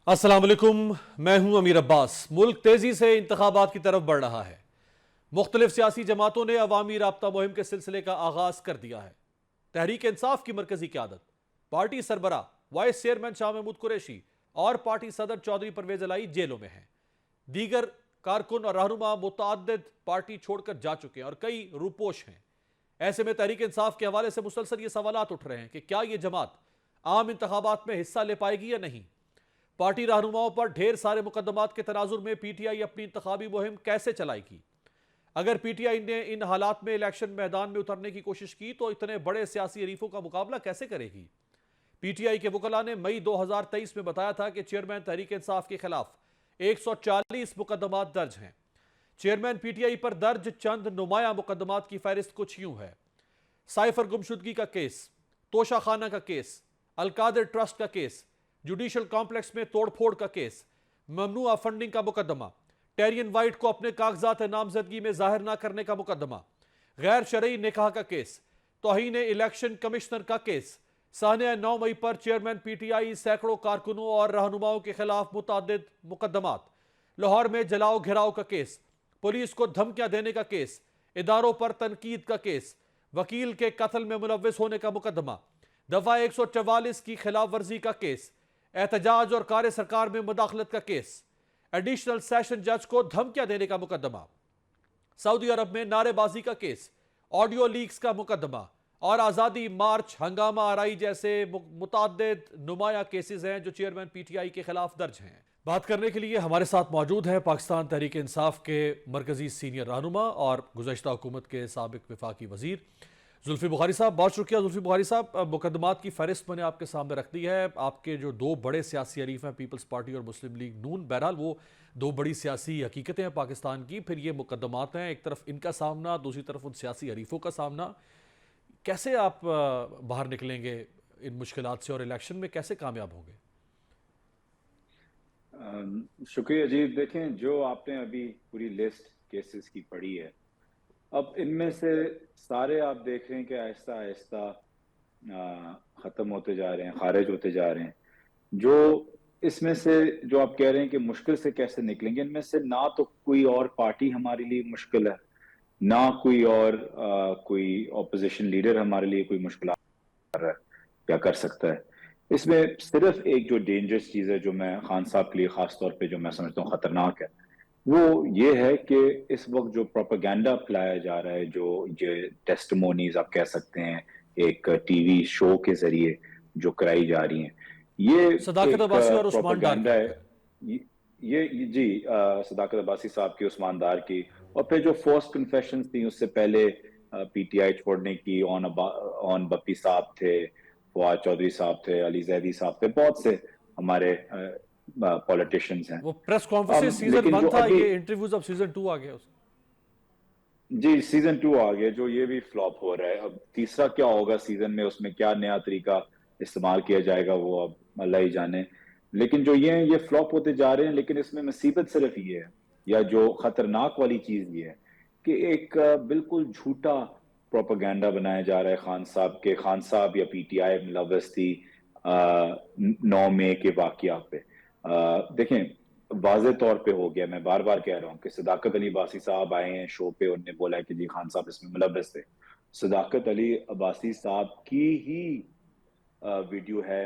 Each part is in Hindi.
अस्सलाम वालेकुम, मैं हूं अमीर अब्बास। मुल्क तेजी से इंतखाबात की तरफ बढ़ रहा है। मुख्तलिफ सियासी जमातों ने अवामी राब्ता मुहिम के सिलसिले का आगाज कर दिया है। तहरीक इंसाफ की मरकजी क़यादत, पार्टी सरबरा वाइस चेयरमैन शाह महमूद कुरैशी और पार्टी सदर चौधरी परवेज अलाई जेलों में हैं। दीगर कारकुन और रहनुमा मुतअद्दिद पार्टी छोड़कर जा चुके हैं और कई रूपोश हैं। ऐसे में तहरीक इंसाफ के हवाले से मुसलसल ये सवालात उठ रहे हैं कि क्या यह जमात आम इंतखाबात में हिस्सा ले पाएगी या नहीं। पार्टी रहनुमाओं पर ढेर सारे मुकदमात के तनाजुर में पीटीआई अपनी इंतखाबी मुहिम कैसे चलाएगी। अगर पीटीआई ने इन हालात में इलेक्शन मैदान में उतरने की कोशिश की तो इतने बड़े सियासी हरीफों का मुकाबला कैसे करेगी। पीटीआई के वकला ने मई 2023 में बताया था कि चेयरमैन तहरीक इंसाफ के खिलाफ 140 मुकदमात दर्ज हैं। चेयरमैन पीटीआई पर दर्ज चंद नुमाया मुकदमात की फहरिस्त कुछ यूं है: साइफर गुमशुदगी का केस, तोशा खाना का केस, अलकादर ट्रस्ट का केस, जुडिशल कॉम्प्लेक्स में तोड़फोड़ का केस, ममनुआ फंडिंग का मुकदमा, टेरियन वाइट को अपने कागजात नामजदगी में जाहिर न करने का मुकदमा, गैर शरई निकाह का केस, तौहीन इलेक्शन कमिश्नर का केस, साहने 9 मई पर चेयरमैन पीटीआई सैकड़ों कारकुनों और रहनुमाओं के खिलाफ मुतअद्दिद मुकदमात, लाहौर में जलाओ घिराव का केस, पुलिस को धमकियां देने का केस, इदारों पर तनकीद का केस, वकील के कत्ल में मुलव्विस होने का मुकदमा, दफा 144 की खिलाफ वर्जी का केस, एहतजाज और कार्य सरकार में मुदाखलत का केस, एडिशनल सेशन जज को धमकियां देने का मुकदमा, सऊदी अरब में नारेबाजी का केस, ऑडियो लीक्स का मुकदमा और आज़ादी मार्च, हंगामा आराई जैसे मुतअद्दिद नुमाया केसेस हैं जो चेयरमैन पीटीआई के खिलाफ दर्ज हैं। बात करने के लिए हमारे साथ मौजूद है पाकिस्तान तहरीक इंसाफ के मरकजी सीनियर रहनुमा और गुज़श्ता हुकूमत के साबिक वफाकी वजीर जुल्फी बुखारी साहब। बहुत शुक्रिया जुल्फी बुखारी साहब। मुकदमात की फहरिस्त मैंने आपके सामने रख दी है। आपके जो दो बड़े सियासी हरीफ हैं, पीपल्स पार्टी और मुस्लिम लीग नून, बहरहाल वो दो बड़ी सियासी हकीकतें हैं पाकिस्तान की। फिर ये मुकदमात हैं, एक तरफ इनका सामना, दूसरी तरफ उन सियासी हरीफों का सामना। कैसे आप बाहर निकलेंगे इन मुश्किलात से और इलेक्शन में कैसे कामयाब होंगे? शुक्रिया जी। देखें, जो आपने अभी पूरी लिस्ट केसेस की पढ़ी है, अब इनमें से सारे आप देख रहे हैं कि आहिस्ता आहिस्ता ख़त्म होते जा रहे हैं, खारिज होते जा रहे हैं। जो इसमें से जो आप कह रहे हैं कि मुश्किल से कैसे निकलेंगे, इनमें से ना तो कोई और पार्टी हमारे लिए मुश्किल है, ना कोई और कोई ऑपोजिशन लीडर हमारे लिए कोई मुश्किल कर रहा है या कर सकता है। इसमें सिर्फ एक जो डेंजरस चीज़ है, जो मैं खान साहब के लिए खास तौर पे जो मैं समझता हूँ खतरनाक है, वो ये है कि इस वक्त जो प्रोपेगेंडा फैलाया जा रहा है, जो ये टेस्टिमोनीज आप कह सकते हैं एक टीवी शो के जरिए जो कराई जा रही हैं, ये सदाकत एक अब्बासी और उस्मान डार प्रोपेगेंडा की। है। जी, सदाकत अब्बासी साहब की, उस्मान दार की, और फिर जो फोर्स कन्फेशन थी उससे पहले पीटीआई छोड़ने की, ऑन बप्पी साहब थे, फवाद चौधरी साहब थे, अली जैदी साहब थे, बहुत से हमारे पॉलिटिशियंस हैं। वो प्रेस कॉन्फ्रेंस सीजन लेकिन 1 जो था, अभी ये इंटरव्यूज अब सीजन 2 आ गया। जी सीजन 2 आ गया, जो ये भी फ्लॉप हो रहा है। अब तीसरा क्या होगा सीजन में, उसमें क्या नया तरीका इस्तेमाल किया जाएगा, वो अब अल्लाह ही जाने। लेकिन जो ये फ्लॉप होते जा रहे हैं, लेकिन इसमें मुसीबत सिर्फ ये है, या जो खतरनाक वाली चीज ये है कि एक बिल्कुल झूठा प्रोपेगेंडा बनाया जा रहा है खान साहब या पीटीआई मुलव्वस थी 9 मई के वाकया पे। देखें, वाजे तौर पे हो गया, मैं बार बार कह रहा हूँ कि सदाकत अली अब्बासी साहब आए हैं शो पे, उन्होंने बोला है कि जी खान साहब इसमें मुलव्वस थे। सदाकत अली अब्बासी साहब की ही वीडियो है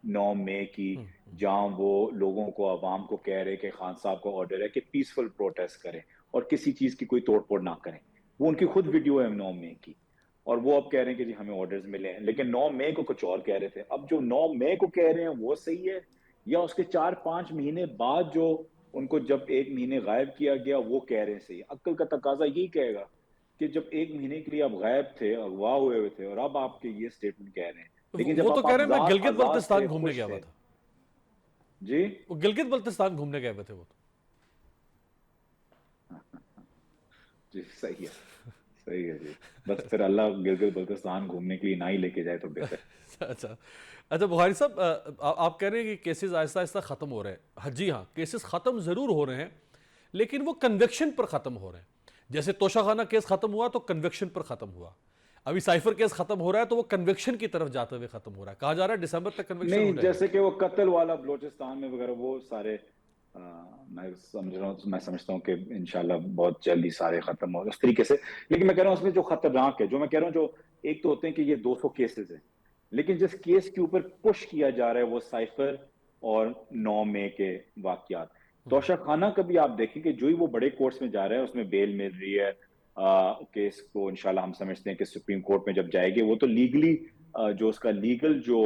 9 मई की, जहां वो लोगों को, आवाम को कह रहे कि खान साहब का ऑर्डर है कि पीसफुल प्रोटेस्ट करें और किसी चीज की कोई तोड़फोड़ ना करें। वो उनकी खुद वीडियो है 9 मई की, और वो अब कह रहे हैं कि जी हमें ऑर्डर्स मिले हैं, लेकिन 9 मई को कुछ और कह रहे थे। अब जो 9 मई को कह रहे हैं वो सही है, या उसके 4-5 महीने बाद जो उनको जब 1 महीने गायब किया गया वो कह रहे हैं सही? अक्ल का तकाजा यही कहेगा कि जब 1 महीने के लिए आप गायब थे, अगवा हुए थे, और अब आपके ये स्टेटमेंट कह रहे हैं। लेकिन वो जब तो आप कह रहे हैं मैं आजाद गिलगित आजाद बल्तिस्तान थे, घूमने खुश गया हुआ थे। था। जी, वो गिलगित बल्तिस्तान घूमने गए हुए थे वो तो। जी सही है, सही है जी। बस फिर अल्लाह गिलगित बल्तिस्तान घूमने के लिए ना ही लेके जाए तो बेहतर। अच्छा अच्छा, बुखारी साहब, आप कह रहे हैं कि केसेस आहिस्ता आहिस्ता ख़त्म हो रहे हैं। हाँ जी, हाँ, केसेस ख़त्म ज़रूर हो रहे हैं, लेकिन वो कन्विक्शन पर ख़त्म हो रहे हैं। जैसे तोशाखाना केस ख़त्म हुआ तो कन्विक्शन पर ख़त्म हुआ। अभी साइफर केस खत्म हो रहा है तो वो कन्विक्शन की तरफ जाते हुए खत्म हो रहा है, कहा जा रहा है दिसंबर तक कन्विक्शन हो नहीं, जाएगी। जैसे कि वो कत्ल वाला बलोचिस्तान में वगैरह वो सारे मैं समझता हूँ कि इंशाल्लाह बहुत जल्दी सारे खत्म हो उस तरीके से। लेकिन मैं कह रहा हूँ उसमें जो खतरनाक है, जो मैं कह रहा हूँ, जो एक तो होते हैं कि ये 200 केसेस हैं, लेकिन जिस केस के ऊपर पुश किया जा रहा है वो साइफर और 9 मई के वाकयात। तोशा खाना का भी आप देखें कि जो ही वो बड़े कोर्ट्स में जा रहा है उसमें बेल मिल रही है। केस को इंशाल्लाह हम समझते हैं कि सुप्रीम कोर्ट में जब जाएगी वो तो लीगली जो उसका लीगल जो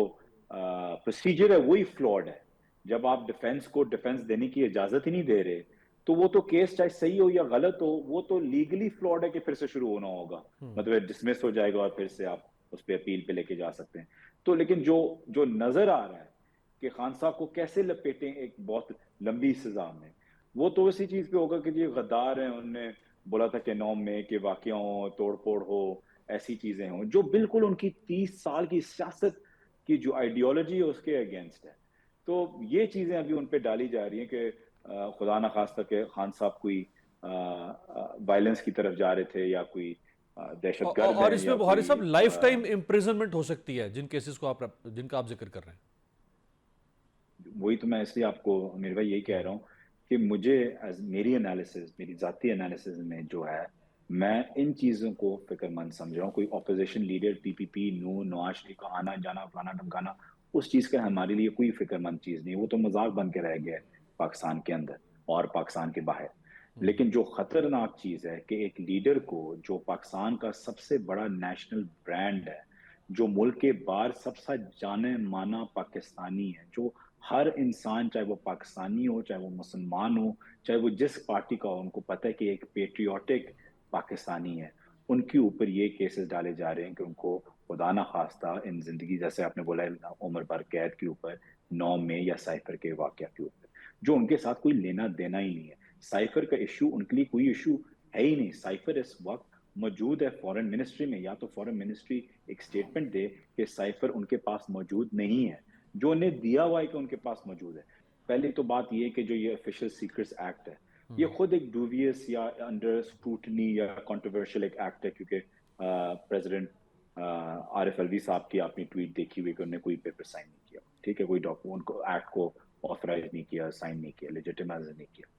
प्रोसीजर है वही फ्लॉड है। जब आप डिफेंस को डिफेंस देने की इजाजत ही नहीं दे रहे, तो वो तो केस चाहे सही हो या गलत हो, वो तो लीगली फ्लॉड है कि फिर से शुरू होना होगा। मतलब डिसमिस हो जाएगा और फिर से आप उस पर अपील पे लेके जा सकते हैं। तो लेकिन जो जो नजर आ रहा है कि खान साहब को कैसे लपेटें एक बहुत लंबी सजा में, वो तो इसी चीज पे होगा कि ये गद्दार हैं, उनने बोला था कि 9 मई के वाकया हो, तोड़ फोड़ हो, ऐसी चीजें हो जो बिल्कुल उनकी 30 साल की सियासत की जो आइडियोलॉजी है उसके अगेंस्ट है। तो ये चीजें अभी उन पे डाली जा रही हैं कि खुदा ना खास्ता के खान साहब कोई वायलेंस की तरफ जा रहे थे या कोई दहशतगर्द और हैं इसमें या बुहारी कोई साहब लाइफ टाइम इम्प्रिजनमेंट हो सकती है जिन केसेस को आप जिनका आप जिक्र कर रहे हैं। वही तो मैं इसलिए आपको मेरे भाई यही कह रहा हूँ कि मुझे मेरी एनालिसिस, मेरी जाती एनालिसिस में जो है, मैं इन चीजों को फिक्रमंद समझ रहा हूँ। कोई opposition leader PPP Nawaz Sharif का आना जाना फलाना ढमकाना, उस चीज का हमारे लिए कोई फिक्रमंद चीज नहीं, वो तो मजाक बन के रह गया है पाकिस्तान के अंदर और पाकिस्तान के बाहर। लेकिन जो खतरनाक चीज है कि एक लीडर को जो पाकिस्तान का सबसे बड़ा नेशनल ब्रांड है, जो मुल्क के बाहर सबसे जाने माना पाकिस्तानी है, जो हर इंसान चाहे वो पाकिस्तानी हो, चाहे वो मुसलमान हो, चाहे वो जिस पार्टी का हो, उनको पता है कि एक पेट्रियोटिक पाकिस्तानी है, उनके ऊपर ये केसेस डाले जा रहे हैं कि उनको खुदा ना खास्ता इन जिंदगी, जैसे आपने बोला उम्र भर कैद के ऊपर, 9 मई या साइफर के वाकया के ऊपर, जो उनके साथ कोई लेना देना ही नहीं है। साइफर का इशू उनके लिए कोई इशू है ही नहीं। साइफर इस वक्त मौजूद है फॉरेन मिनिस्ट्री में, या तो फॉरेन मिनिस्ट्री एक स्टेटमेंट दे कि साइफर उनके पास मौजूद नहीं है, जो उन्हें दिया हुआ है कि उनके पास मौजूद है। पहली तो बात यह है कि जो ये ऑफिशियल सीक्रेट्स एक्ट है, ये खुद एक डूवियस या अंडर स्क्रूटनी या कंट्रोवर्शियल एक एक्ट है, क्योंकि प्रेसिडेंट आरिफ अलवी साहब की आपने ट्वीट देखी हुई कि उन्होंने कोई पेपर साइन नहीं किया, ठीक है, कोई डॉक्यूमेंट को एक्ट को ऑथराइज नहीं किया, साइन नहीं किया, लेजिटिमाइज नहीं किया।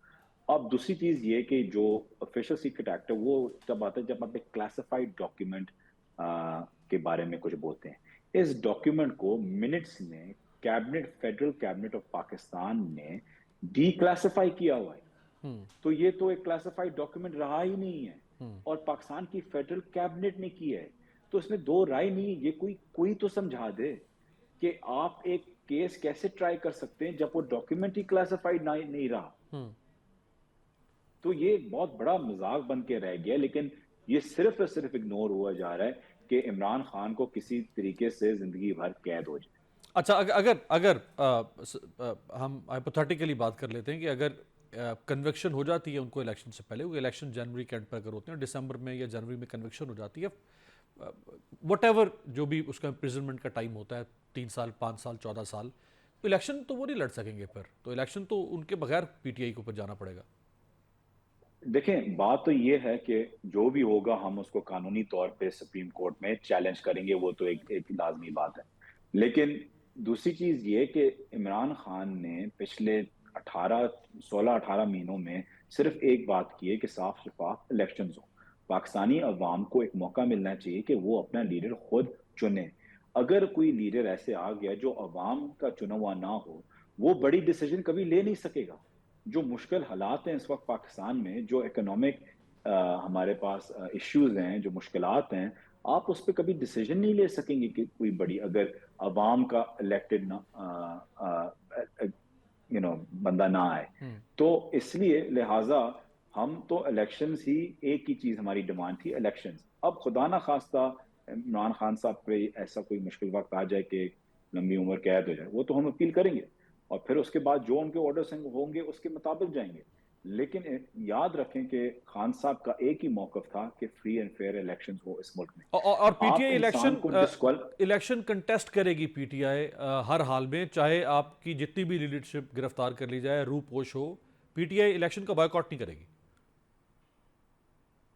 अब दूसरी चीज ये कि जो ऑफिशियल सीक्रेट एक्ट है वो तब आता है जब आप एक क्लासिफाइड डॉक्यूमेंट के बारे में कुछ बोलते हैं। इस डॉक्यूमेंट को मिनट्स में cabinet, federal cabinet of Pakistan ने डीक्लासिफाई किया हुआ है। तो ये तो एक क्लासिफाइड डॉक्यूमेंट रहा ही नहीं है, और पाकिस्तान की फेडरल कैबिनेट ने किया है। तो इसमें दो राय नहीं, ये कोई कोई तो समझा दे कि आप एक केस कैसे ट्राई कर सकते हैं जब वो डॉक्यूमेंट ही क्लासिफाइड नहीं रहा। तो ये एक बहुत बड़ा मजाक बन के रह गया। लेकिन ये सिर्फ और सिर्फ इग्नोर हुआ जा रहा है कि इमरान खान को किसी तरीके से जिंदगी भर कैद हो जाए। अच्छा, अगर अगर हम हाइपोथेटिकली बात कर लेते हैं कि अगर कन्विक्शन हो जाती है उनको इलेक्शन से पहले, वो इलेक्शन जनवरी के एंड पर अगर होते हैं, दिसंबर में या जनवरी में कन्विक्शन हो जाती है, वट जो भी उसका इम्प्रिजनमेंट का टाइम होता है, 3 साल 5 साल 14 साल, तो इलेक्शन तो वो नहीं लड़ सकेंगे फिर, तो इलेक्शन तो उनके बगैर पीटीआई के ऊपर जाना पड़ेगा। देखें, बात तो ये है कि जो भी होगा हम उसको कानूनी तौर पे सुप्रीम कोर्ट में चैलेंज करेंगे, वो तो एक लाजमी बात है। लेकिन दूसरी चीज ये कि इमरान खान ने पिछले 16-18 महीनों में सिर्फ एक बात की है कि साफ शफाफ इलेक्शन हो। पाकिस्तानी अवाम को एक मौका मिलना चाहिए कि वो अपना लीडर खुद चुने। अगर कोई लीडर ऐसे आ गया जो अवाम का चुना हुआ ना हो, वो बड़ी डिसीजन कभी ले नहीं सकेगा। जो मुश्किल हालात हैं इस वक्त पाकिस्तान में, जो इकोनॉमिक हमारे पास इश्यूज हैं, जो मुश्किलात हैं, आप उस पर कभी डिसीजन नहीं ले सकेंगे कि कोई बड़ी, अगर अवाम का इलेक्टेड ना बंदा ना आए। तो इसलिए लिहाजा हम तो इलेक्शंस ही, एक ही चीज हमारी डिमांड थी, इलेक्शंस। अब खुदा ना खास्ता इमरान खान साहब पे ऐसा कोई मुश्किल वक्त आ जाए कि लंबी उम्र कैद हो जाए, वो तो हम अपील करेंगे, और फिर उसके बाद जो उनके ऑर्डर्स होंगे उसके मुताबिक जाएंगे। लेकिन याद रखें कि खान साहब का एक ही मौकफ था कि फ्री एंड फेयर इलेक्शंस हो इस मुल्क में। और आप पीटीआई इंसान इलेक्शन को इलेक्शन कंटेस्ट करेगी पीटीआई हर हाल में, चाहे आपकी जितनी भी लीडरशिप गिरफ्तार कर ली जाए, रूपोश हो, पीटीआई इलेक्शन का बॉयकॉट नहीं करेगी।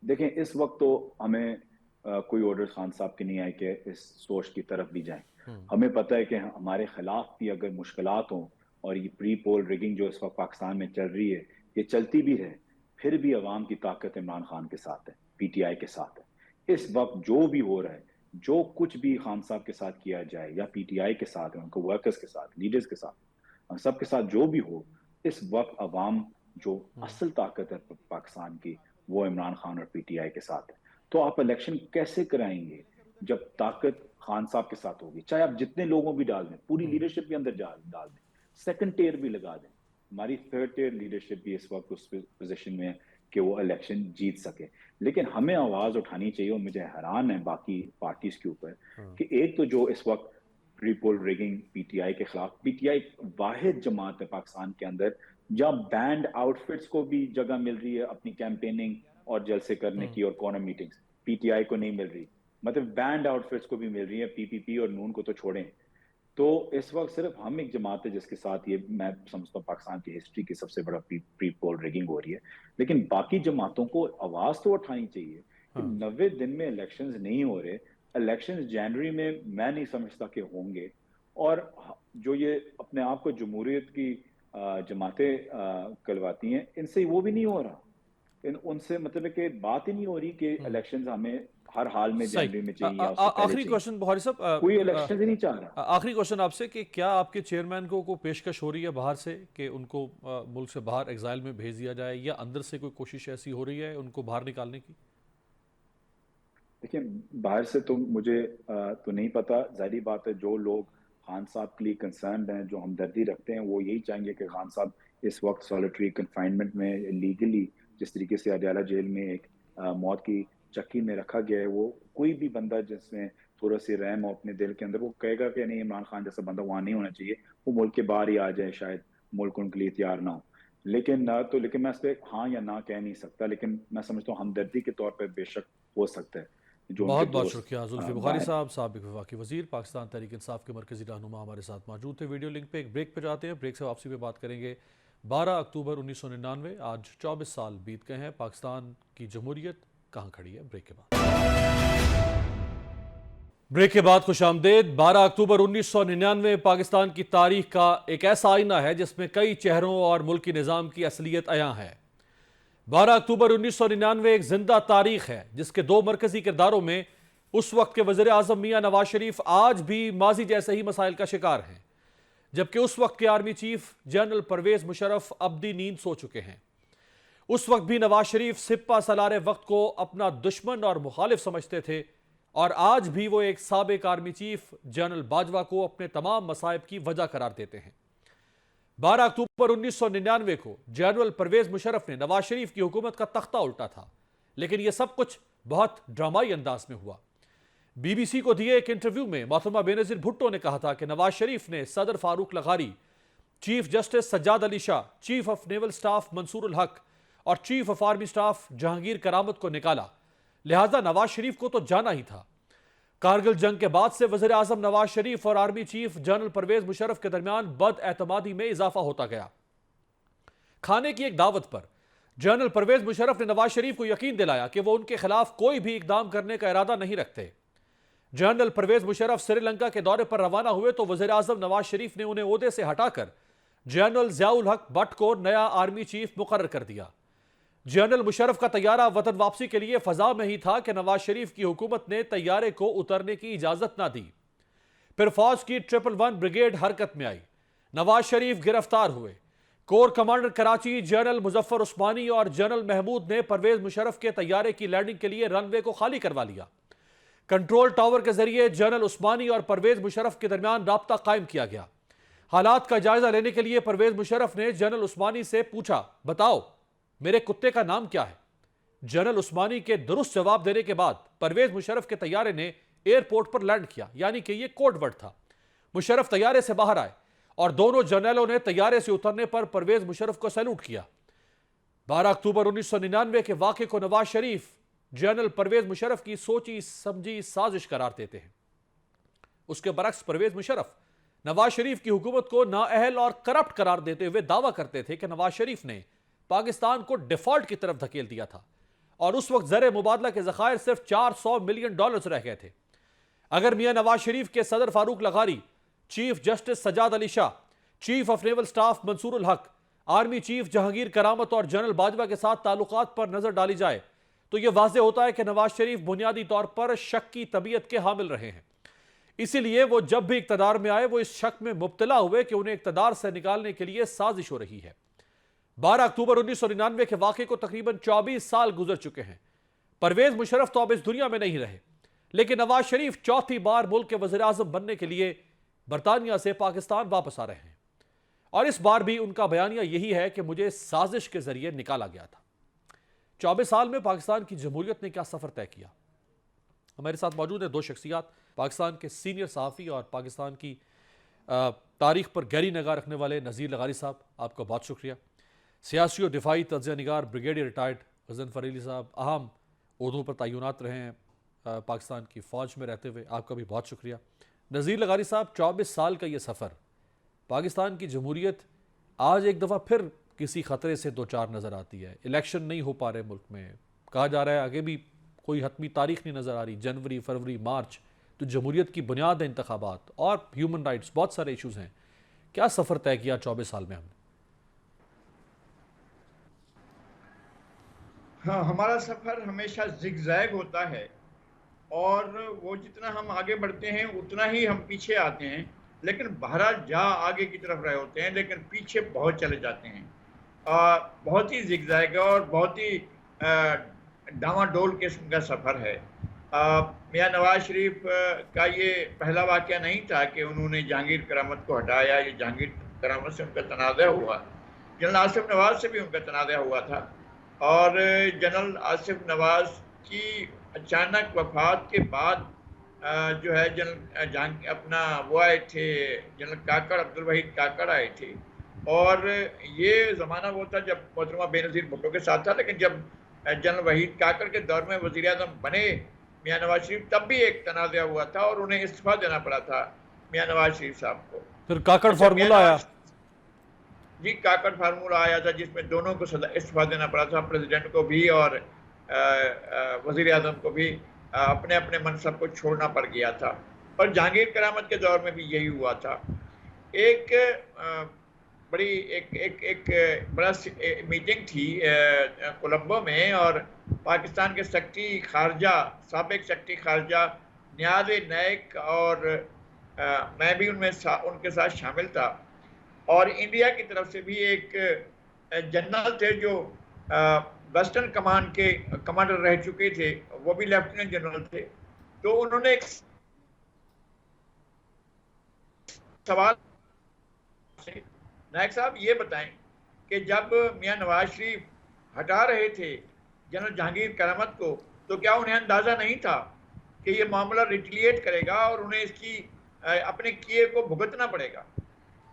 देखें, इस वक्त तो हमें कोई ऑर्डर खान साहब के नहीं आए कि इस सोच की तरफ भी जाएं। हम्म। हमें पता है कि हमारे खिलाफ भी अगर मुश्किलात हों और ये प्री पोल रिगिंग जो इस वक्त पाकिस्तान में चल रही है, ये चलती भी है, फिर भी अवाम की ताकत इमरान खान के साथ है, पीटीआई के साथ है। इस वक्त जो भी हो रहा है, जो कुछ भी खान साहब के साथ किया जाए या पीटीआई के साथ, उनको वर्कर्स के साथ, लीडर्स के साथ, सबके साथ जो भी हो, इस वक्त अवाम जो असल ताकत है पाकिस्तान की, वो इमरान खान और पीटीआई के साथ है। तो आप इलेक्शन कैसे कराएंगे जब ताकत खान साहब के साथ होगी? चाहे आप जितने लोगों भी डाल दें, पूरी लीडरशिप भी अंदर डाल दें, सेकंड टियर भी लगा दें, हमारी थर्ड टियर लीडरशिप भी इस वक्त उस पोजीशन में है कि वो इलेक्शन जीत सके। लेकिन हमें आवाज उठानी चाहिए, और मुझे हैरान है बाकी पार्टीज के ऊपर कि एक तो जो इस वक्त प्री पोल रिगिंग पीटीआई के खिलाफ, पीटीआई वाहिद जमात है पाकिस्तान के अंदर जहां बैंड आउटफिट्स को भी जगह मिल रही है अपनी कैंपेनिंग और जलसे करने की और कॉर्नर मीटिंग्स, पीटीआई को नहीं मिल रही। मतलब बैंड आउटफिट्स को भी मिल रही है, पीपीपी और नून को तो छोड़ें। तो इस वक्त सिर्फ हम एक जमात है जिसके साथ ये, मैं समझता हूँ, पाकिस्तान की हिस्ट्री की सबसे बड़ा प्री पोल रिगिंग हो रही है। लेकिन बाकी जमातों को आवाज तो उठानी चाहिए कि 90 दिन में इलेक्शंस नहीं हो रहे, इलेक्शंस जनवरी में मैं नहीं समझता कि होंगे। और जो ये अपने आप को जमहूरियत की जमातें कहलवाती हैं, इनसे वो भी नहीं हो रहा। उनसे मतलब है कि बात ही नहीं हो रही कि इलेक्शंस हमें हर हाल में सही। जनवरी में चाहिए या उससे पहले आखिरी चाहिए। क्वेश्चन बुखारी साहब, कोई इलेक्शन ही नहीं चाह रहा। आखिरी क्वेश्चन आपसे कि क्या आपके चेयरमैन को पेशकश हो रही है बाहर से कि उनको मुल्क से बाहर एग्जाइल में भेज दिया जाए, या अंदर से कोई कोशिश ऐसी हो रही है उनको बाहर निकालने की? देखिए, बाहर से तो मुझे तो नहीं पता। जाहिर बात है, जो लोग खान साहब के लिए कंसर्न हैं, जो हमदर्दी रखते हैं, वो यही चाहेंगे कि खान साहब इस वक्त सॉलिटरी कन्फाइनमेंट में लीगली, जिस तरीके से अडयाला जेल में एक मौत की चक्की में रखा गया है, वो कोई भी बंदा जिसमें थोड़ा सी रहम हो अपने दिल के अंदर, वो कहेगा कि नहीं, इमरान खान जैसा बंदा वहां नहीं होना चाहिए, वो मुल्क के बाहर ही आ जाए, शायद मुल्क उनके लिए तैयार ना हो। लेकिन मैं इस पर हाँ या ना कह नहीं सकता, लेकिन मैं समझता हूँ हमदर्दी के तौर पर बेशक हो सकता है जो उनके बहुत बहुत दोस्त शुक्रिया जुल्फी बुखारी बाहर। साहब, साबिक वफाकी वजीर पाकिस्तान तहरीक इंसाफ के मरकजी रहनुमा हमारे साथ मौजूद थे। वीडियो लिंक पे एक ब्रेक पे जाते हैं, ब्रेक से वापसी पे बात करेंगे 12 अक्टूबर 1999, आज 24 साल बीत गए हैं, पाकिस्तान की जमहूरियत कहाँ खड़ी है? ब्रेक के बाद खुश आमदेद। 12 अक्टूबर 1999 पाकिस्तान की तारीख का एक ऐसा आईना है जिसमें कई चेहरों और मुल्की निज़ाम की असलियत अयां है। 12 अक्टूबर 1999 एक जिंदा तारीख है जिसके दो मरकजी किरदारों में उस वक्त के वज़ीर आज़म मियां नवाज शरीफ आज भी माजी जैसे ही मसाइल का शिकार हैं, जबकि उस वक्त के army chief general Pervez Musharraf अब्दी नींद सो चुके हैं। उस वक्त भी नवाज शरीफ सिप्पा सलारे वक्त को अपना दुश्मन और मुखालिफ समझते थे, और आज भी वो एक साबिक आर्मी चीफ जनरल बाजवा को अपने तमाम मसाइब की वजह करार देते हैं। 12 अक्टूबर 1999 को जनरल परवेज मुशर्रफ ने नवाज शरीफ की हुकूमत का तख्ता उल्टा था, लेकिन यह सब कुछ बहुत ड्रामाई अंदाज में हुआ। बीबीसी को दिए एक इंटरव्यू में मोहतरमा बेनजीर भुट्टो ने कहा था कि नवाज शरीफ ने सदर फारूक लगारी, chief justice Sajjad Ali Shah, chief of naval staff Mansoor ul Haq और chief of army staff Jehangir Karamat को निकाला, लिहाजा नवाज शरीफ को तो जाना ही था। कारगिल जंग के बाद से वज़ीर आज़म नवाज शरीफ और army chief general Pervez Musharraf के दरमियान बदएतमादी में इजाफा होता गया। खाने की एक दावत पर जनरल परवेज मुशर्रफ ने नवाज शरीफ को यकीन दिलाया कि वो उनके खिलाफ कोई भी इकदाम करने का इरादा नहीं रखते। जनरल परवेज मुशर्रफ श्रीलंका के दौरे पर रवाना हुए तो वज़ीर आज़म नवाज शरीफ ने उन्हें ओहदे से हटाकर जनरल ज़ियाउल हक भट्ट को नया आर्मी चीफ मुकर्रर कर दिया। जनरल मुशर्रफ का तैयारा वतन वापसी के लिए फजा में ही था कि नवाज शरीफ की हुकूमत ने तैयारे को उतरने की इजाजत ना दी। फिर फौज की 111 ब्रिगेड हरकत में आई, नवाज शरीफ गिरफ्तार हुए। Corps commander Karachi general Muzaffar Usmani और जनरल महमूद ने परवेज मुशर्रफ के तैयारे की लैंडिंग के लिए रनवे को खाली करवा लिया। कंट्रोल टावर के जरिए जनरल उस्मानी और परवेज मुशर्रफ के दरमियान राब्ता कायम किया गया। हालात का जायजा लेने के लिए परवेज मुशर्रफ ने जनरल उस्मानी से पूछा, बताओ मेरे कुत्ते का नाम क्या है? जनरल उस्मानी के दुरुस्त जवाब देने के बाद परवेज मुशर्रफ के तैयारे ने एयरपोर्ट पर लैंड किया, यानी कि यह कोड वर्ड था। मुशर्रफ तैयारे से बाहर आए और दोनों जनरलों ने तैयारे से उतरने पर परवेज मुशर्रफ को सैल्यूट किया। 12 अक्टूबर 1999 के वाक़े को नवाज शरीफ जनरल परवेज मुशर्रफ की सोची समझी साजिश करार देते हैं। उसके बरक्स परवेज मुशर्रफ नवाज शरीफ की हुकूमत को नाअहल और करप्ट करार देते हुए दावा करते थे कि नवाज शरीफ ने पाकिस्तान को डिफॉल्ट की तरफ धकेल दिया था और उस वक्त ज़र मुबादला के ज़खायर सिर्फ $400 मिलियन रह गए थे। अगर मियां नवाज शरीफ के सदर फारूक लगारी, chief justice Sajjad Ali Shah, chief of naval staff Mansoor ul Haq, army chief Jahangir करामत और जनरल बाजवा के साथ ताल्लुकात पर नजर डाली जाए तो यह वाज़ेह होता है कि नवाज शरीफ बुनियादी तौर पर शक की तबीयत के हामिल रहे हैं। इसीलिए वो जब भी इक्तदार में आए वो इस शक में मुब्तला हुए कि उन्हें इक्तदार से निकालने के लिए साजिश हो रही है। 12 अक्टूबर 1999 के वाक़े को तकरीबन 24 साल गुजर चुके हैं। परवेज मुशर्रफ तो अब इस दुनिया में नहीं रहे, लेकिन नवाज शरीफ चौथी बार मुल्क के वज़ीर आज़म बनने के लिए बरतानिया से पाकिस्तान वापस आ रहे हैं और इस बार भी उनका बयानिया यही है कि मुझे साजिश के जरिए निकाला गया था। 24 साल में पाकिस्तान की जमहूरियत ने क्या सफर तय किया। हमारे साथ मौजूद हैं दो शख्सियात, पाकिस्तान के सीनियर सहाफ़ी और पाकिस्तान की तारीख पर गहरी निगाह रखने वाले नज़ीर लगारी साहब, आपका बहुत शुक्रिया। सियासी और दिफाई तज्ज़िया निगार ब्रिगेडियर रिटायर्ड गज़नफ़र अली साहब, अहम ओहदों पर तैनात रहे हैं पाकिस्तान की फ़ौज में रहते हुए, आपका भी बहुत शुक्रिया। नज़ीर लगारी साहब, 24 साल का ये सफ़र, पाकिस्तान की जमहूरियत आज एक दफ़ा फिर किसी ख़तरे से दो चार नज़र आती है। इलेक्शन नहीं हो पा रहे मुल्क में, कहा जा रहा है आगे भी कोई हतमी तारीख नहीं नज़र आ रही, जनवरी फरवरी मार्च, तो जमहूरियत की बुनियाद है इंतखाबात और ह्यूमन राइट्स, बहुत सारे इशूज़ हैं। क्या सफ़र तय किया 24 साल में हमने? हाँ, हमारा सफ़र हमेशा जिगजैग होता है और वो जितना हम आगे बढ़ते हैं उतना ही हम पीछे आते हैं, लेकिन बहरहाल जा आगे की तरफ रहे होते हैं लेकिन पीछे बहुत चले जाते हैं। बहुत ही जिगजैग और बहुत ही डामाडोल किस्म का सफ़र है। मियां नवाज शरीफ का ये पहला वाक़या नहीं था कि उन्होंने जहांगीर करामत को हटाया, ये जहांगीर करामत से उनका तनाज़ा हुआ, जनरल आसिफ नवाज से भी उनका तनाज़ा हुआ था और जनरल आसिफ नवाज की अचानक वफात के बाद जो है जनरल अपना वो आए थे, जनरल काकड़, अब्दुल वहीद काकड़ आए थे और ये ज़माना वो था जब मोहतरमा बेनज़ीर भुट्टो के साथ था, लेकिन जब जनरल वहीद काकड़ के दौर में वज़ीर आज़म बने मियां नवाज शरीफ, तब भी एक तनाज़ा हुआ था और उन्हें इस्तीफ़ा देना पड़ा था मियां नवाज शरीफ साहब को। फिर काकड़ फार्मूला आया। जी, काकड़ फार्मूला आया था जिसमें दोनों को इस्तीफ़ा देना पड़ा था, प्रेसिडेंट को भी और वज़ीर आज़म को भी अपने अपने मनसब को छोड़ना पड़ गया था। और जहांगीर करामत के दौर में भी यही हुआ था। एक बड़ा मीटिंग थी कोलंबो में और पाकिस्तान के सेक्रेटरी खारजा, साबिक सेक्रेटरी खारजा नियाज़ नायक और मैं भी उनके साथ शामिल था और इंडिया की तरफ से भी एक जनरल थे जो वेस्टर्न कमांड के कमांडर रह चुके थे, वो भी लेफ्टिनेंट जनरल थे। तो उन्होंने एक सवाल से, नायक साहब ये बताएं कि जब मियां नवाज शरीफ हटा रहे थे जनरल जहांगीर करामत को, तो क्या उन्हें अंदाज़ा नहीं था कि ये मामला रिटेलिएट करेगा और उन्हें इसकी अपने किए को भुगतना पड़ेगा?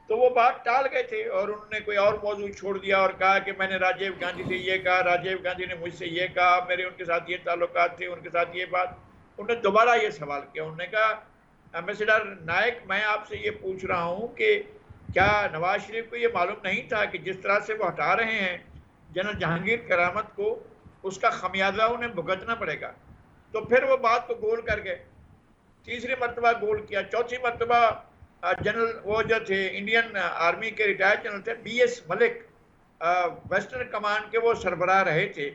तो वो बात टाल गए थे और उन्होंने कोई और मौजूद छोड़ दिया और कहा कि मैंने राजीव गांधी से ये कहा, राजीव गांधी ने मुझसे ये कहा, मेरे उनके साथ ये ताल्लुकात थे, उनके साथ ये बात। उन्होंने दोबारा ये सवाल किया, उन्होंने कहा एम्बेसडर नायक, मैं आपसे ये पूछ रहा हूँ कि क्या नवाज शरीफ को ये मालूम नहीं था कि जिस तरह से वो हटा रहे हैं जनरल जहांगीर करामत को, उसका खमियाजा उन्हें भुगतना पड़ेगा? तो फिर वो बात को गोल कर गए, तीसरी मरतबा गोल किया, चौथी मरतबा जनरल वो जो थे इंडियन आर्मी के रिटायर्ड जनरल थे BS मलिक, वेस्टर्न कमांड के वो सरबराह रहे थे,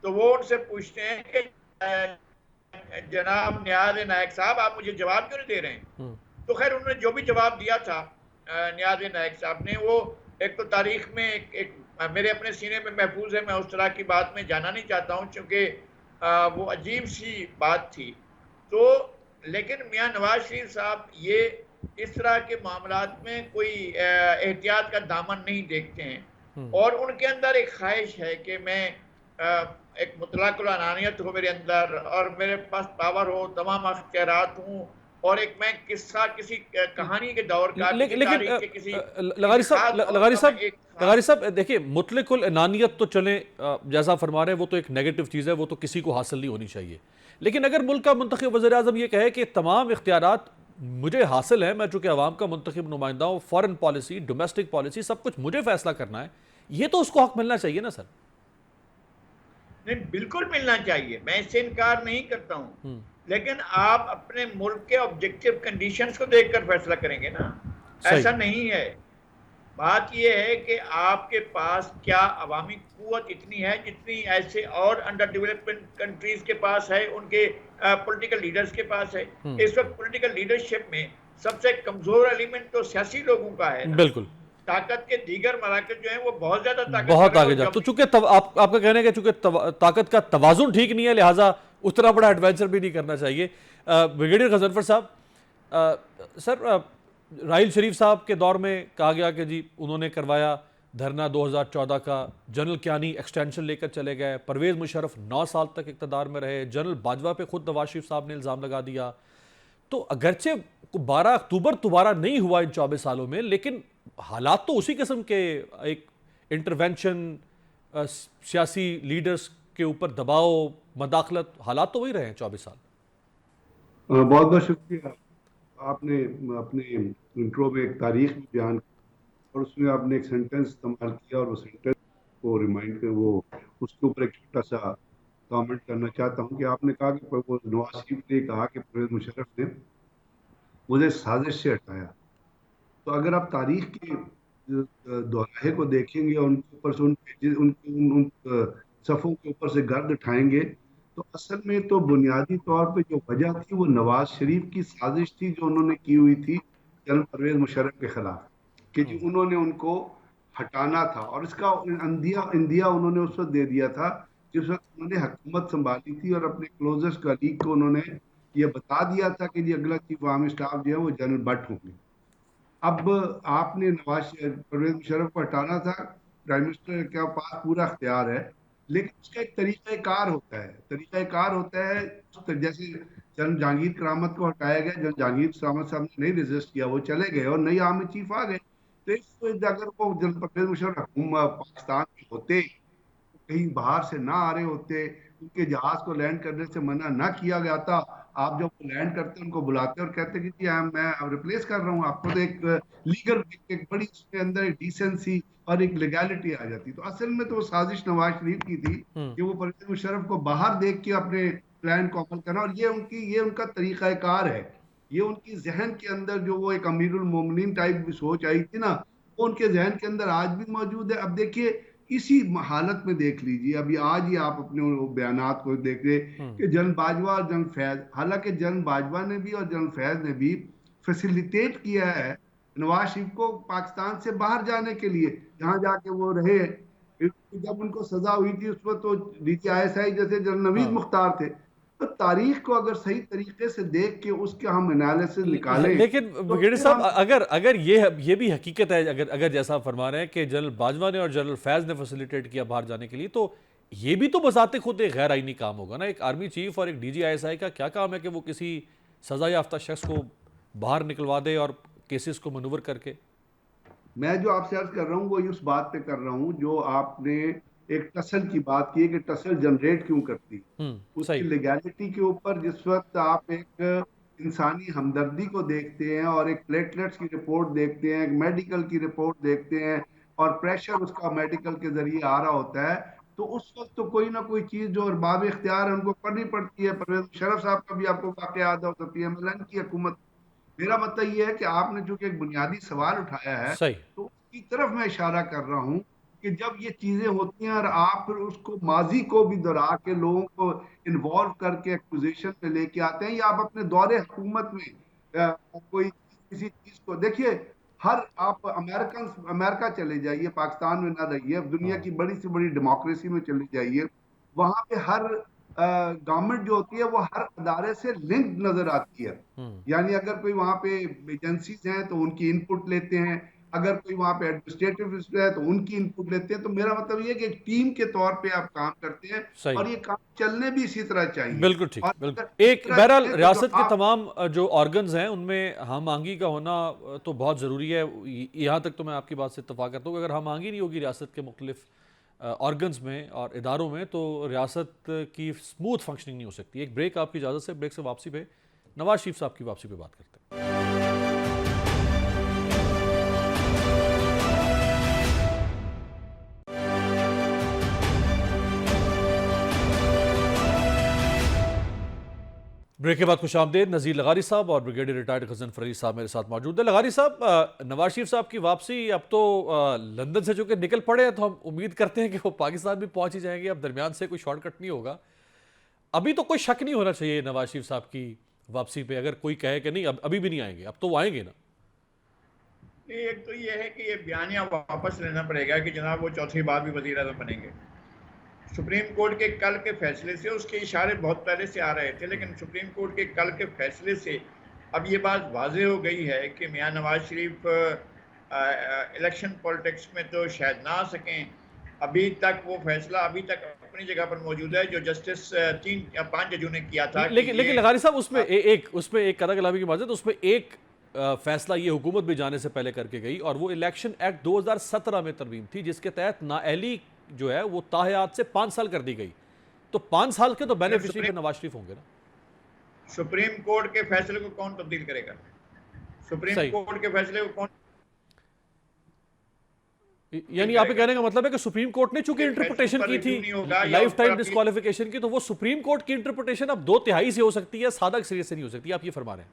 तो वो उनसे पूछते हैं कि जनाब नियाज़ नायक साहब, आप मुझे जवाब क्यों नहीं दे रहे हैं? तो खैर उन्होंने जो भी जवाब दिया था नियाज़ नायक साहब ने, वो एक तो तारीख में एक मेरे अपने सीने में महफूज है, मैं उस तरह की बात में जाना नहीं चाहता हूँ क्योंकि वो अजीब सी बात थी। तो लेकिन मियां नवाज शरीफ साहब ये इस तरह के मामलात में कोई एहतियात का दामन नहीं देखते हैं और उनके अंदर एक ख्वाहिश है कि मैं एक मुतलकुल अनानियत हो मेरे अंदर और मेरे पास पावर हो, तमाम अख्तियारात हूँ और एक मैं किसी कहानी के दौर का लगारी साहब देखिए, मुतलकुल अनानियत तो चले जैसा फरमा रहे हैं वो तो एक नेगेटिव चीज़ है, वो तो किसी को हासिल नहीं होनी चाहिए। लेकिन अगर मुल्क का मुंतखब वज़ीर आज़म ये कहे कि तमाम इख्तियारात मुझे हासिल है, मैं चूंकि अवाम का मुंतखब नुमाइंदा हूँ, फॉरेन पॉलिसी, डोमेस्टिक पॉलिसी, सब कुछ मुझे फैसला करना है, ये तो उसको हक मिलना चाहिए ना सर? नहीं, बिल्कुल मिलना चाहिए, मैं इससे इनकार नहीं करता हूं, लेकिन आप अपने मुल्क के ऑब्जेक्टिव कंडीशंस को देखकर फैसला करेंगे ना। ऐसा नहीं है। बात यह है कि आपके पास क्या अवामी कुव्वत इतनी है जितनी ऐसे और अंडर डेवलपमेंट कंट्रीज के पास है, उनके पॉलिटिकल लीडर्स के पास है। इस वक्त पॉलिटिकल लीडरशिप में सबसे कमजोर एलिमेंट तो सियासी लोगों का है ना। बिल्कुल। ताकत के दीगर मराकज जो है वो बहुत ज्यादा बहुत आगे जा, तो चूंकि आपका कहना है कि चूंकि ताकत का तवाजुन ठीक नहीं है, लिहाजा उतना बड़ा एडवेंचर भी नहीं करना चाहिए। ब्रिगेडियर गजनफर साहब, सर राहिल शरीफ साहब के दौर में कहा गया कि जी उन्होंने करवाया धरना 2014 का, जनरल कियानी एक्सटेंशन लेकर चले गए, परवेज मुशर्रफ 9 साल तक इक़्तिदार में रहे, जनरल बाजवा पे खुद नवाज शरीफ साहब ने इल्ज़ाम लगा दिया। तो अगरचे 12 अक्टूबर दोबारा नहीं हुआ इन 24 सालों में, लेकिन हालात तो उसी किस्म के, एक इंटरवेंशन, सियासी लीडर्स के ऊपर दबाव, मदाखलत, हालात तो वही रहे हैं 24 साल। बहुत बहुत शुक्रिया। आपने अपने इंट्रो में एक तारीख भी बयान की और उसमें आपने एक सेंटेंस इस्तेमाल किया और वो सेंटेंस को रिमाइंड कर वो उसके ऊपर एक छोटा सा कमेंट करना चाहता हूं कि आपने कहा कि वो नवाज शरीफ ने कहा कि परवेज मुशर्रफ ने मुझे साजिश से हटाया। तो अगर आप तारीख के दोहराहे को देखेंगे और उनके ऊपर से उन सफ़ों के ऊपर से गर्द उठाएंगे तो असल में तो बुनियादी तौर पे जो वजह थी वो नवाज शरीफ की साजिश थी जो उन्होंने की हुई थी जनरल परवेज मुशर्रफ के खिलाफ, कि जी उन्होंने उनको हटाना था। और इसका इंदिया उन्होंने उस वक्त दे दिया था जिस वक्त उन्होंने हुकूमत संभाली थी और अपने क्लोजेस्ट कलीग को उन्होंने ये बता दिया था कि जी अगला चीफ आर्मी स्टाफ जो है वो जनरल भट्ट होंगे। अब आपने परवेज मुशर्रफ को हटाना था, प्राइम मिनिस्टर के पास पूरा इख्तियार है, लेकिन उसका एक तरीक़ाकार होता है। जैसे जनरल जहांगीर करामत को हटाया गया, जनरल जहांगीर करामत साहब ने नहीं रेजिस्ट किया, वो चले गए और नई आर्मी चीफ आ गए। तो इस अगर वो जनरल परवेज मुशर्रफ पाकिस्तान में होते, कहीं बाहर से ना आ रहे होते, उनके जहाज को लैंड करने से मना ना किया गया था, आप जब लैंड करते उनको बुलाते और कहते कि जी मैं रिप्लेस कर रहा हूँ आपको, तो एक लीगल एक बड़ी उसके अंदर एक डिसेंसी और एक लीगैलिटी आ जाती। तो असल में तो वो साजिश नवाज शरीफ की थी कि वो परवेज मुशर्रफ को बाहर देख के अपने प्लान को अमल करना, और ये उनका तरीकाकार है। ये उनकी जहन के अंदर जो वो एक अमीरुल मोमिनीन टाइप की सोच आई थी ना, वो उनके जहन के अंदर आज भी मौजूद है। अब देखिए इसी हालत में देख लीजिए, अभी आज ही आप अपने बयानात को देख रहे कि जनरल बाजवा और जनरल फैज, हालांकि जनरल बाजवा ने भी और जनरल फैज ने भी फैसिलिटेट किया है नवाज शरीफ को पाकिस्तान से बाहर जाने के लिए, जहां जाके वो रहे। जब उनको सजा हुई थी उस वक्त तो DGISI जैसे जनरल नवीद मुख्तार थे। तो तारीख को अगर सही तरीके से देख के उसका हम एनालिसिस निकालें। लेकिन ब्रिगेडियर साहब, अगर ये भी हकीकत है, अगर जैसा आप फरमा रहे हैं कि जनरल बाजवा ने और जनरल फैज ने फैसिलिटेट किया बाहर जाने के लिए, तो ये भी तो बजाते खुद एक गैर आईनी काम होगा ना। एक आर्मी चीफ और एक DGISI का क्या काम है कि वो किसी सजा याफ्ता शख्स को बाहर निकलवा दे और केसेस को मनूवर करके। मैं जो आपसे अर्ज कर रहा हूँ वो उस बात पे कर रहा हूँ जो आपने एक टसल की बात की है कि टसल जनरेट क्यों करती, उसकी लीगैलिटी के ऊपर। जिस वक्त आप एक इंसानी हमदर्दी को देखते हैं और एक प्लेटलेट्स की रिपोर्ट देखते हैं, एक मेडिकल की रिपोर्ट देखते हैं और प्रेशर उसका मेडिकल के जरिए आ रहा होता है, तो उस वक्त तो कोई ना कोई चीज जो अरबाब इख्तियार है उनको करनी पड़ती है। परवेज मुशर्रफ साहब का भी आपको वाकया याद हो, PMLN की हुकूमत। मेरा मतलब ये है कि आपने चूंकि एक बुनियादी सवाल उठाया है, तो उसकी तरफ मैं इशारा कर रहा हूँ कि जब ये चीजें होती हैं और आप फिर उसको माजी को भी दोहरा के लोगों को इन्वॉल्व करके एक्विजिशन में लेके आते हैं, या आप अपने दौरे हुकूमत में कोई किसी चीज को देखिए, हर आप अमेरिका चले जाइए, पाकिस्तान में ना रहिए, दुनिया की बड़ी से बड़ी डेमोक्रेसी में चले जाइए, वहां पे हर गवर्नमेंट जो होती है वो हर अदारे से लिंक नजर आती है। यानी अगर कोई वहां पे एजेंसीज हैं तो उनकी इनपुट लेते हैं, अगर कोई वहां पे एडमिनिस्ट्रेटिव है तो उनकी इनपुट लेते हैं। तो मेरा मतलब ये कि एक टीम के तौर पे आप काम करते हैं और ये काम चलने भी इसी तरह चाहिए। बिल्कुल ठीक, बिल्कुल। एक बहरहाल रियासत के तमाम जो ऑर्गन्स हैं उनमें हम आंगी का होना तो बहुत ज़रूरी है। यहाँ तक तो मैं आपकी बात से इत्तफाक करता हूँ कि अगर हम आंगी नहीं होगी रियासत के मुख्तलिफ ऑर्गन्स में और इदारों में, तो रियासत की स्मूथ फंक्शनिंग नहीं हो सकती। एक ब्रेक आपकी इजाज़त से, ब्रेक से वापसी पे नवाज शरीफ साहब की वापसी पे बात करते हैं। ब्रेक के बाद खुशामदीद। नज़ीर लगारी साहब और ब्रिगेडियर रिटायर्ड गजन फरीद साहब मेरे साथ मौजूद है। लगारी साहब, नवाज शरीफ साहब की वापसी अब तो लंदन से चूंकि निकल पड़े हैं तो हम उम्मीद करते हैं कि वो पाकिस्तान भी पहुंच ही जाएंगे। अब दरमियान से कोई शॉर्टकट नहीं होगा। अभी तो कोई शक नहीं होना चाहिए नवाज शरीफ साहब की वापसी पे। अगर कोई कहे कि नहीं अब अभी भी नहीं आएंगे, अब तो वो आएंगे ना। नहीं, एक तो ये है कि ये बयानिया वापस लेना पड़ेगा कि जनाब वो चौथी बार भी वज़ीर आज़म बनेंगे। सुप्रीम कोर्ट के कल के फैसले से उसके इशारे बहुत पहले से आ रहे थे, लेकिन सुप्रीम कोर्ट के कल के फैसले से अब ये बात वाज़ेह हो गई है कि मियां नवाज शरीफ इलेक्शन पॉलिटिक्स में तो शायद ना आ सकें। अभी तक वो फैसला अभी तक अपनी जगह पर मौजूद है जो जस्टिस 3 या 5 जजों ने किया था। लेकिन लगारी साहब, उसमें एक कदर कलामी की बात है, तो उसमें एक फैसला ये हुकूमत भी जाने से पहले करके गई और वो इलेक्शन एक्ट 2017 में तरमीम थी, जिसके तहत नाअहली जो है वो ताहयात से 5 साल कर दी गई। तो 5 साल के तो बेनिफिशियरी के नवाज शरीफ होंगे ना। सुप्रीम कोर्ट के फैसले को कौन तब्दील करेगा? सुप्रीम कोर्ट के फैसले को कौन, यानी आप कहने का मतलब है कि सुप्रीम कोर्ट ने चूंकि इंटरप्रिटेशन की थी लाइफ टाइम डिस्क्वालिफिकेशन की, तो वो सुप्रीम कोर्ट की इंटरप्रिटेशन अब 2/3 से हो सकती है, सादा अक्सरियत से नहीं हो सकती। आप ये फरमा रहे हैं?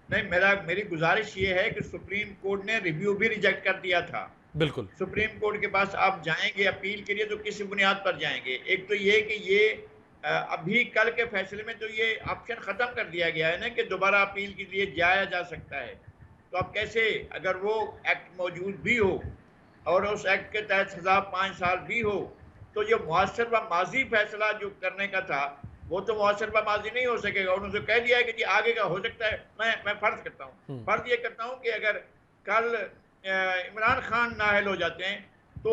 नहीं, मेरी गुजारिश ये है कि सुप्रीम कोर्ट ने रिव्यू भी रिजेक्ट कर दिया था। बिल्कुल, सुप्रीम कोर्ट के पास आप जाएंगे अपील के लिए तो किस बुनियाद पर जाएंगे? एक तो ये कि ये अभी कल के फैसले में तो ये ऑप्शन खत्म कर दिया गया है ना कि दोबारा अपील के लिए जाया जा सकता है। तो अब कैसे, अगर वो एक्ट मौजूद भी हो और उस एक्ट के तहत सजा 5 साल भी हो, तो जो मुआसर व माजी फैसला जो करने का था वो तो मुआसर व माजी नहीं हो सकेगा। उन्होंने कह दिया है कि जी आगे का हो सकता है। मैं फर्ज करता हूँ, फर्ज ये करता हूँ कि अगर कल इमरान खान नाअहल हो जाते हैं तो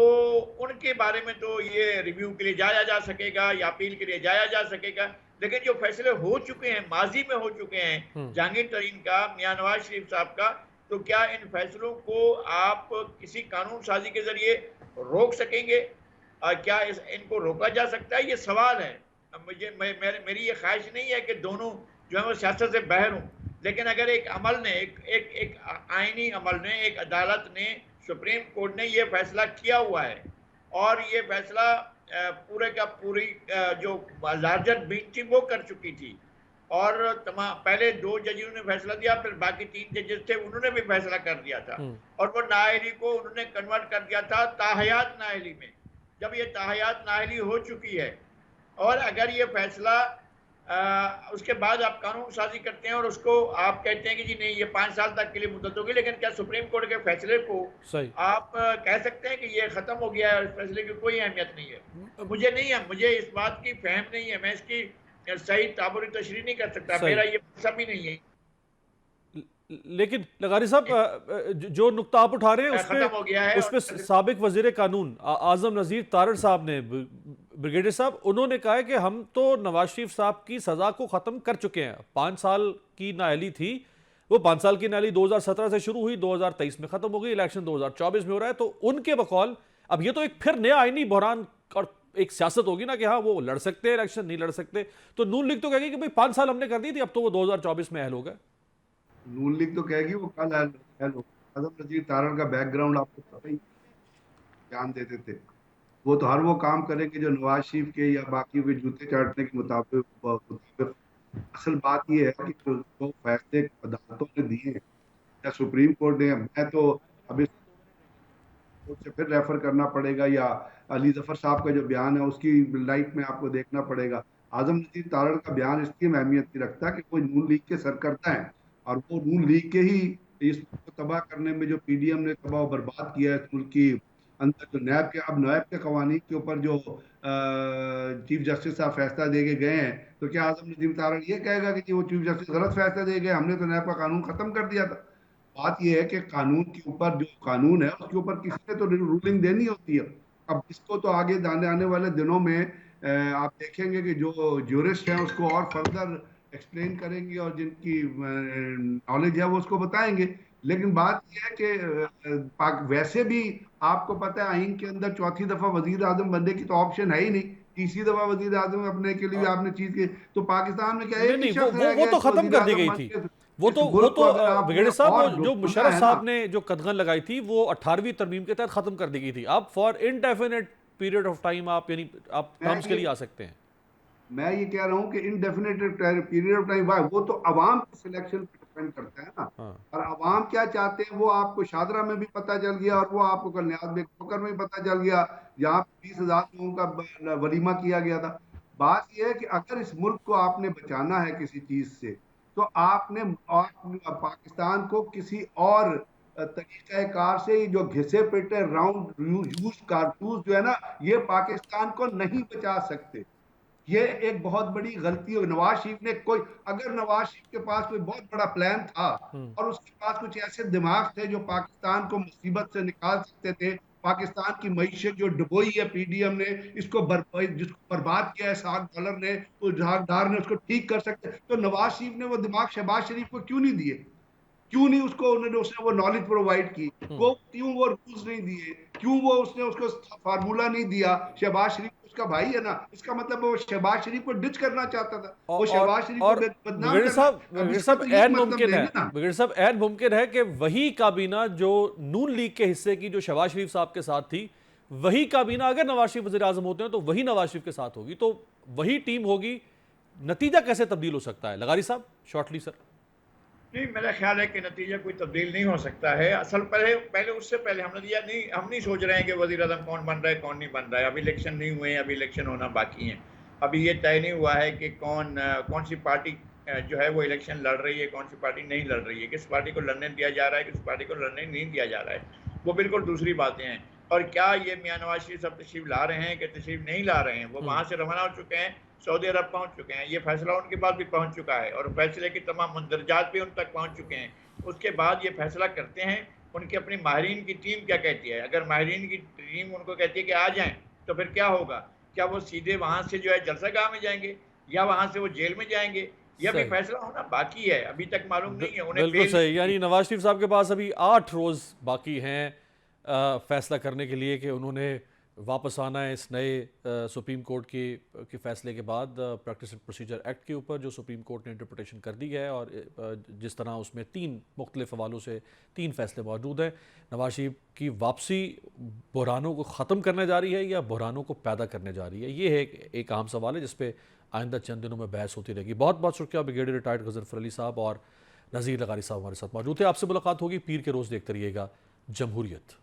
उनके बारे में तो ये रिव्यू के लिए जाया जा सकेगा या अपील के लिए जाया जा सकेगा। लेकिन जो फैसले हो चुके हैं, माजी में हो चुके हैं, जहांगीर तरीन का, मियां नवाज शरीफ साहब का, तो क्या इन फैसलों को आप किसी कानून साजी के जरिए रोक सकेंगे? क्या इनको रोका जा सकता है? ये सवाल है। मेरी ये ख्वाहिश नहीं है कि दोनों जो है वो सियासत से बाहर हों, लेकिन अगर एक अमल ने एक आईनी अमल ने, एक अदालत ने, सुप्रीम कोर्ट ने ये फैसला किया हुआ है और ये फैसला पूरे का पूरी जो लार्जर बेंच थी वो कर चुकी थी और तमाम पहले 2 जजों ने फैसला दिया, फिर बाकी 3 जजेस थे उन्होंने भी फैसला कर दिया था और वो नाअहली को उन्होंने कन्वर्ट कर दिया था ताहयात नाअहली में। जब ये ताहयात नाअहली हो चुकी है और अगर ये फैसला उसके बाद आप कानून साजी करते हैं और उसको आप कहते हैं कि जी नहीं ये 5 साल तक के लिए मुद्दत होगी, लेकिन क्या सुप्रीम कोर्ट के फैसले को आप कह सकते हैं कि ये खत्म हो गया है, इस फैसले की कोई अहमियत नहीं है? मुझे नहीं है, मुझे इस बात की फहम नहीं है, मैं इसकी सही ताबुरी तशरीह नहीं कर सकता, मेरा ये मकसद ही नहीं है। लेकिन लगारी साहब, जो नुक्ता आप उठा रहे हैं उस पर साबिक वजीर कानून आजम नज़ीर तारड़ साहब ने, ब्रिगेडियर साहब, उन्होंने कहा है कि हम तो नवाज शरीफ साहब की सजा को ख़त्म कर चुके हैं। 5 साल की नाअहली थी, वो 5 साल की नाअहली 2017 से शुरू हुई, 2023 में ख़त्म हो गई, इलेक्शन 2024 में हो रहा है। तो उनके बकौल अब ये तो एक फिर नया आईनी बहरान और एक सियासत होगी ना कि हाँ वो लड़ सकते हैं इलेक्शन, नहीं लड़ सकते। तो नून लीग तो कहेगी कि भाई 5 साल हमने कर दी थी, अब तो वो 2024 में अहल हो गए। नून लीग तो कहेगी वो कल आजम नज़ीर तारड़ का बैकग्राउंड आपको पता ही, जान देते थे वो तो हर वो काम करेंगे जो नवाज शरीफ के या बाकी के जूते चाटने के मुताबिक। असल बात ये है कि जो फैसले अदालतों ने दिए या सुप्रीम कोर्ट ने, मैं तो अभी से फिर रेफर करना पड़ेगा या अली जफर साहब का जो बयान है उसकी लाइट में आपको देखना पड़ेगा। आजम नज़ीर तारड़ का बयान इसकी अहमियत नहीं रखता कि कोई नून लीग के सरकर्ता है और वो नून लीग के ही इसको तबाह करने में जो पीडीएम ने तबाह बर्बाद किया है इस मुल्क की अंदर, जो नैब के कवानीन के ऊपर जो चीफ जस्टिस साहब फैसला दे के गए हैं, तो क्या आजम नज़ीर तारड़ ये कहेगा कि जी वो चीफ जस्टिस गलत फैसला दे गए, हमने तो नैब का कानून खत्म कर दिया था? बात यह है कि कानून के ऊपर जो कानून है उसके ऊपर किसी ने तो रूलिंग देनी होती है। अब इसको तो आगे आने वाले दिनों में आप देखेंगे कि जो ज्यूरिस्ट हैं उसको और फर्दर एक्सप्लेन करेंगे और जिनकी नॉलेज है वो उसको बताएंगे। लेकिन बात यह है कि वैसे भी आपको पता है आइन के अंदर 4थी दफा वजीर आजम बनने की तो ऑप्शन है ही नहीं, 3री दफा वजीर आजम अपने के लिए आपने चीज की, तो पाकिस्तान में क्या है वो तो खत्म कर दी गई थी। वो तो ब्रिगेडियर साहब, जो मुशर्रफ साहब ने जो कदगन लगाई थी वो 18वीं तरमीम के तहत खत्म कर दी गई थी। अब for indefinite period of time आप यानी आप टर्म्स के लिए आ सकते हैं। मैं ये कह रहा हूँ कि इनडेफिनेट पीरियड ऑफ टाइम, वो तो अवाम के सिलेक्शन पे डिपेंड करता है ना। हाँ। और अवाम क्या चाहते हैं वो आपको शादरा में भी पता चल गया, और वो आपको कल न्याज बेग ठोकर में भी पता चल गया, जहाँ 20,000 लोगों का वलीमा किया गया था। बात यह है कि अगर इस मुल्क को आपने बचाना है किसी चीज से, तो आपने पाकिस्तान को किसी और तरीक़ाकार से, जो घिसे पिटे राउंड यूज कारतूस जो है ना, ये पाकिस्तान को नहीं बचा सकते। ये एक बहुत बड़ी गलती है। नवाज शरीफ ने कोई, अगर नवाज शरीफ के पास कोई बहुत बड़ा प्लान था और उसके पास कुछ ऐसे दिमाग थे जो पाकिस्तान को मुसीबत से निकाल सकते थे, पाकिस्तान की मईशत जो डुबोई है पीडीएम ने, जिसको बर्बाद किया है $60 ने, तो जहांगदार ने उसको ठीक कर सकते। तो नवाज शरीफ ने वो दिमाग शहबाज शरीफ को क्यों नहीं दिए? क्यों नहीं उसको उसने वो नॉलेज प्रोवाइड की? क्यों वो रूल्स नहीं दिए? क्यों वो उसने उसको फार्मूला नहीं दिया? शहबाज शरीफ उसका भाई है ना, इसका मतलब वो शहबाज शरीफ को डिच करना चाहता था, वो शहबाज शरीफ को बदनाम करना। अब इसका तो यही मतलब देंगे ना। ब्रिगेडियर साहब, ऐन मुमकिन है कि वही काबीना जो नून लीग के हिस्से की, जो शहबाज शरीफ साहब के साथ थी, वही काबीना अगर नवाज शरीफ वज़ीर आज़म होते हैं तो वही नवाज शरीफ के साथ होगी, तो वही टीम होगी। नतीजा कैसे तब्दील हो सकता है लगारी साहब, शॉर्टली सर? नहीं, मेरा ख्याल है कि नतीजा कोई तब्दील नहीं हो सकता है। असल पहले उससे पहले हम नहीं सोच रहे हैं कि वज़ीर आज़म कौन बन रहा है कौन नहीं बन रहा है। अभी इलेक्शन नहीं हुए हैं, अभी इलेक्शन होना बाकी है। अभी ये तय नहीं हुआ है कि कौन सी पार्टी जो है वो इलेक्शन लड़ रही है, कौन सी पार्टी नहीं लड़ रही है, किस पार्टी को लड़ने दिया जा रहा है, किस पार्टी को लड़ने नहीं दिया जा रहा है। वो बिल्कुल दूसरी बातें हैं। और क्या ये मियाँ नवाज शरीफ सब तशरीफ ला रहे हैं कि तशरीफ नहीं ला रहे हैं? वो वहाँ से रवाना हो चुके हैं, सऊदी अरब पहुँच चुके हैं। ये फैसला उनके पास भी पहुँच चुका है और फैसले की तमाम मंदरजात भी उन तक पहुँच चुके हैं। उसके बाद ये फैसला करते हैं। उनकी अपनी माहिरीन की टीम क्या कहती है? अगर माहिरीन की टीम उनको कहती है कि आ जाएं, तो फिर क्या होगा? क्या वो सीधे वहां से जो है जलसागाह में जाएंगे, या वहां से वो जेल में जाएंगे? यह भी सही, फैसला होना बाकी है, अभी तक मालूम नहीं है। उन्हें बिल्कुल बेल सही। यानी नवाज शरीफ साहब के पास अभी 8 रोज़ बाकी हैं फैसला करने के लिए कि उन्होंने वापस आना है इस नए सुप्रीम कोर्ट के फैसले के बाद, प्रैक्टिस एंड प्रोसीजर एक्ट के ऊपर, जो सुप्रीम कोर्ट ने इंटरप्रिटेशन कर दी है, और जिस तरह उसमें 3 मुख्तलिफ हवालों से 3 फैसले मौजूद हैं। नवाज शरीफ की वापसी बहरानों को ख़त्म करने जा रही है या बहरानों को पैदा करने जा रही है? ये है एक अहम सवाल है जिस पे आइंदा चंद दिनों में बहस होती रहेगी। बहुत बहुत शुक्रिया ब्रिगेडियर रिटायर्ड गजनफर अली साहब और नज़ीर लगारी साहब हमारे साथ मौजूद थे। आपसे मुलाकात होगी पीर के रोज़। देखते रहिएगा जमहूरियत।